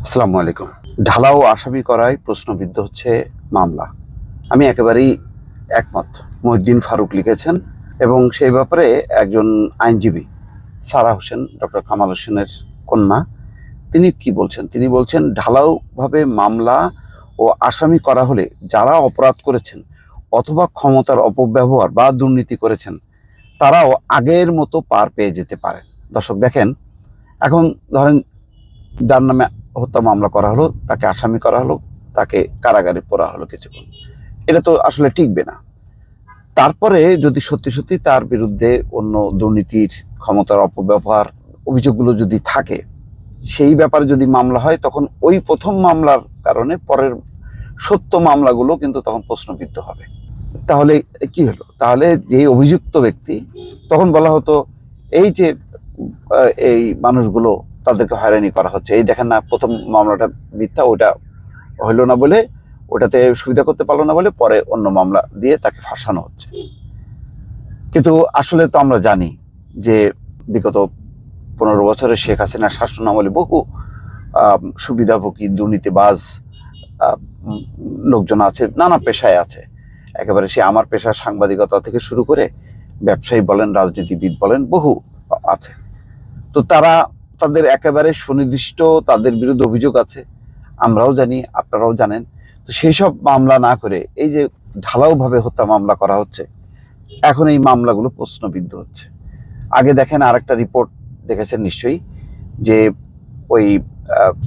আসসালামু আলাইকুম। ঢালাও আসামি করায় প্রশ্নবিদ্ধ হচ্ছে মামলা। আমি একেবারেই একমত। মহিউদ্দিন ফারুক লিখেছেন এবং সেই ব্যাপারে একজন আইনজীবী সারা হোসেন, ডক্টর কামাল হোসেনের কন্যা, তিনি কি বলছেন? তিনি বলছেন ঢালাওভাবে মামলা ও আসামি করা হলে যারা অপরাধ করেছেন অথবা ক্ষমতার অপব্যবহার বা দুর্নীতি করেছেন তারাও আগের মতো পার পেয়ে যেতে পারেন। দর্শক দেখেন, এখন ধরেন যার নামে হত্যা মামলা করা হলো, তাকে আসামি করা হলো, তাকে কারাগারে পড়া হলো কিছুক্ষণ, এটা তো আসলে টিকবে না। তারপরে যদি সত্যি সত্যি তার বিরুদ্ধে অন্য দুর্নীতির, ক্ষমতার অপব্যবহার অভিযোগগুলো যদি থাকে, সেই ব্যাপারে যদি মামলা হয়, তখন ওই প্রথম মামলার কারণে পরের সত্য মামলাগুলো কিন্তু তখন প্রশ্নবিদ্ধ হবে। তাহলে কি হলো? তাহলে যে অভিযুক্ত ব্যক্তি, তখন বলা হতো এই যে এই মানুষগুলো, তাদেরকে হয়রানি করা হচ্ছে, এই দেখেন না প্রথম মামলাটা মিথ্যা, ওটা হইলো না বলে, ওটাতে সুবিধা করতে পারলো না বলে পরে অন্য মামলা দিয়ে তাকে ফাঁসানো হচ্ছে। কিন্তু আসলে তো আমরা জানি যে বিগত 15 বছরের শেখ হাসিনার শাসন আমলে বহু সুবিধাভোগী দুর্নীতিবাজ লোকজন আছে, নানা পেশায় আছে। একেবারে সে আমার পেশা সাংবাদিকতা থেকে শুরু করে ব্যবসায়ী বলেন, রাজনীতিবিদ বলেন, বহু আছে। তো তারা, তাদের একেবারে সুনির্দিষ্ট তাদের বিরুদ্ধে অভিযোগ আছে, আমরাও জানি, আপনারাও জানেন। তো সেই সব মামলা না করে এই যে ঢালাওভাবে হত্যা মামলা করা হচ্ছে, এখন এই মামলাগুলো প্রশ্নবিদ্ধ হচ্ছে। আগে দেখেন, আরেকটা রিপোর্ট দেখেছেন নিশ্চয়ই, যে ওই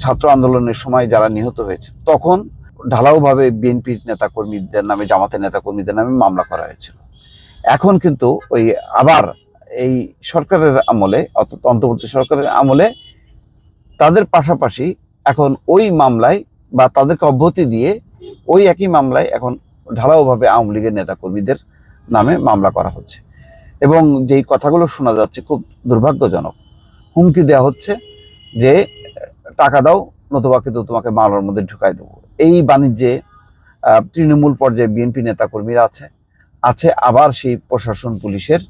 ছাত্র আন্দোলনের সময় যারা নিহত হয়েছে, তখন ঢালাওভাবে বিএনপির নেতাকর্মীদের নামে, জামাতের নেতাকর্মীদের নামে মামলা করা হয়েছিল। এখন কিন্তু ওই আবার এই সরকারের আমলে, অর্থাৎ অন্তর্বর্তী সরকারের আমলে, তাদের পাশাপাশি এখন ওই মামলায় বা তাদেরকে অব্যাহতি দিয়ে ওই একই মামলায় এখন ঢালাওভাবে আওয়ামী লীগের নেতাকর্মীদের নামে মামলা করা হচ্ছে। এবং যেই কথাগুলো শোনা যাচ্ছে খুব দুর্ভাগ্যজনক। হুমকি দেওয়া হচ্ছে যে টাকা দাও, নতুবা কিন্তু তোমাকে মামলার মধ্যে ঢুকাই দেবো। এই বাণিজ্যে তৃণমূল পর্যায়ে বিএনপি নেতাকর্মীরা আছে, আবার সেই প্রশাসন, পুলিশের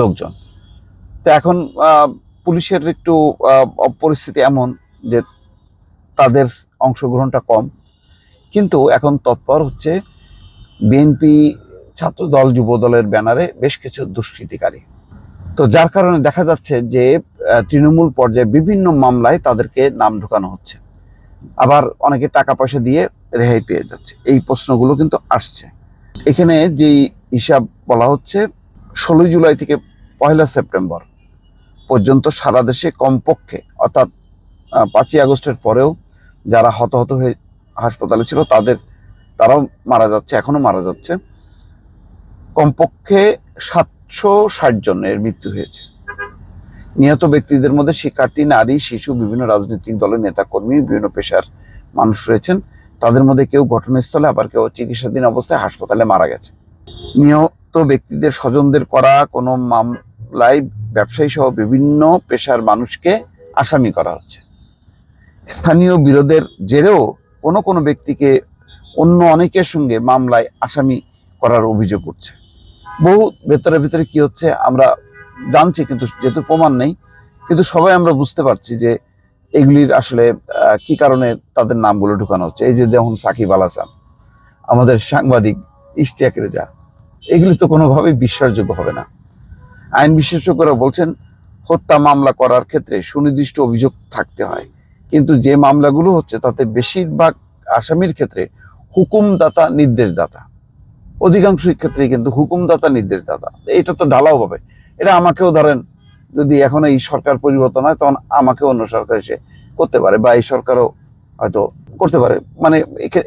লোকজন। তো এখন পুলিশের একটু পরিস্থিতি এমন যে তাদের অংশগ্রহণটা কম, কিন্তু এখন তৎপর হচ্ছে বিএনপি, ছাত্র দল, যুব দলের ব্যানারে বেশ কিছু দুষ্কৃতিকারী। তো যার কারণে দেখা যাচ্ছে যে তৃণমূল পর্যায়ে বিভিন্ন মামলায় তাদেরকে নাম ঢোকানো হচ্ছে, আবার অনেকে টাকা পয়সা দিয়ে রেহাই পেয়ে যাচ্ছে। এই প্রশ্নগুলো কিন্তু আসছে। এখানে যেই হিসাব বলা হচ্ছে, 16 জুলাই থেকে 1 সেপ্টেম্বর পর্যন্ত সারা দেশে কমপক্ষে, অর্থাৎ 5 আগস্টের পরেও যারা হতাহত হয়ে হাসপাতালে ছিল তারাও মারা যাচ্ছে, এখনো মারা যাচ্ছে, কমপক্ষে 760 জনের মৃত্যু হয়েছে। নিহত ব্যক্তিদের মধ্যে শিক্ষার্থী, নারী, শিশু, বিভিন্ন রাজনৈতিক দলের নেতাকর্মী, বিভিন্ন পেশার মানুষ রয়েছেন। তাদের মধ্যে কেউ ঘটনাস্থলে, আবার কেউ চিকিৎসাধীন অবস্থায় হাসপাতালে মারা গেছে। নিহত ব্যক্তিদের স্বজনদের করা কোনো মামলায় ব্যবসায়ী সহ বিভিন্ন পেশার মানুষকে আসামি করা হচ্ছে। স্থানীয় বিরোধের জেরেও কোনো কোনো ব্যক্তিকে অন্য অনেকের সঙ্গে মামলায় আসামি করার অভিযোগ উঠছে। বহু ভেতরে ভেতরে কি হচ্ছে আমরা জানছি, কিন্তু যেহেতু প্রমাণ নেই, কিন্তু সবাই আমরা বুঝতে পারছি যে এগুলির আসলে কি কারণে তাদের নামগুলো ঢুকানো হচ্ছে। এই যে যেমন সাকিব আল হাসান, আমাদের সাংবাদিক ইশতিয়াক রেজা, এগুলি তো কোনোভাবেই বিশ্বাসযোগ্য হবে না। আইন বিশেষজ্ঞরা বলছেন হত্যা মামলা করার ক্ষেত্রে সুনির্দিষ্ট অভিযোগ থাকতে হয়, কিন্তু যে মামলাগুলো হচ্ছে তাতে বেশিরভাগ আসামির ক্ষেত্রে হুকুমদাতা, নির্দেশদাতা, অধিকাংশ ক্ষেত্রে কিন্তু হুকুমদাতা, নির্দেশদাতা। এটা তো ঢালাও হবে। এটা আমাকেও ধরেন, যদি এখন এই সরকার পরিবর্তন হয়, তখন আমাকে অন্য সরকার এসে করতে পারে, বা এই সরকারও হয়তো করতে পারে। মানে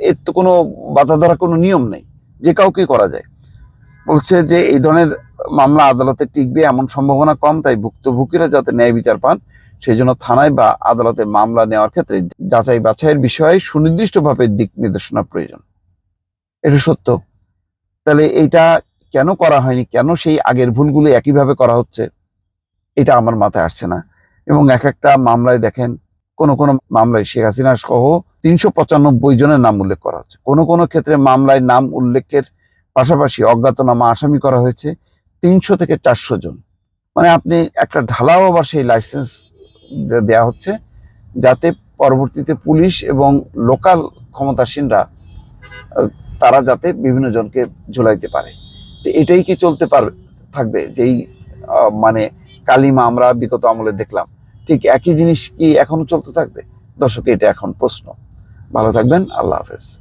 এর তো কোনো বাধা ধরা কোনো নিয়ম নেই, যে কাউকে করা যায়। বলছে যে এই ধরনের মামলা আদালতে টিকবে এমন সম্ভাবনা কম, তাই ভুক্তভোগীরা যাতে ন্যায় বিচার পান, সেই জন্য থানায় বা আদালতে মামলা নেওয়ার ক্ষেত্রে যাচাই বাছাইয়ের বিষয়ে সুনির্দিষ্টভাবে দিক নির্দেশনা প্রয়োজন। এটা সত্য। তাহলে এইটা কেন করা হয়নি, কেন সেই আগের ভুলগুলো একইভাবে করা হচ্ছে, এটা আমার মাথায় আসছে না। এবং এক একটা মামলায় দেখেন, কোন কোন মামলায় শেখ হাসিনা সহ 395 জনের নাম উল্লেখ করা হচ্ছে। কোন কোন ক্ষেত্রে মামলায় নাম উল্লেখের পাশাপাশি অজ্ঞাতনামা আসামি করা হয়েছে 300 থেকে 400 জন। মানে আপনি একটা ঢালাও আবার সেই লাইসেন্স দেওয়া হচ্ছে, যাতে পরবর্তীতে পুলিশ এবং লোকাল ক্ষমতাসীনরা তারা যাতে বিভিন্ন জনকে ঝুলাইতে পারে। তো এটাই কি চলতে পারবে থাকবে? যেই মানে কালিমা আমরা বিগত আমলে দেখলাম, ঠিক একই জিনিস কি এখনো চলতে থাকবে? দর্শক, এটা এখন প্রশ্ন। ভালো থাকবেন, আল্লাহ হাফেজ।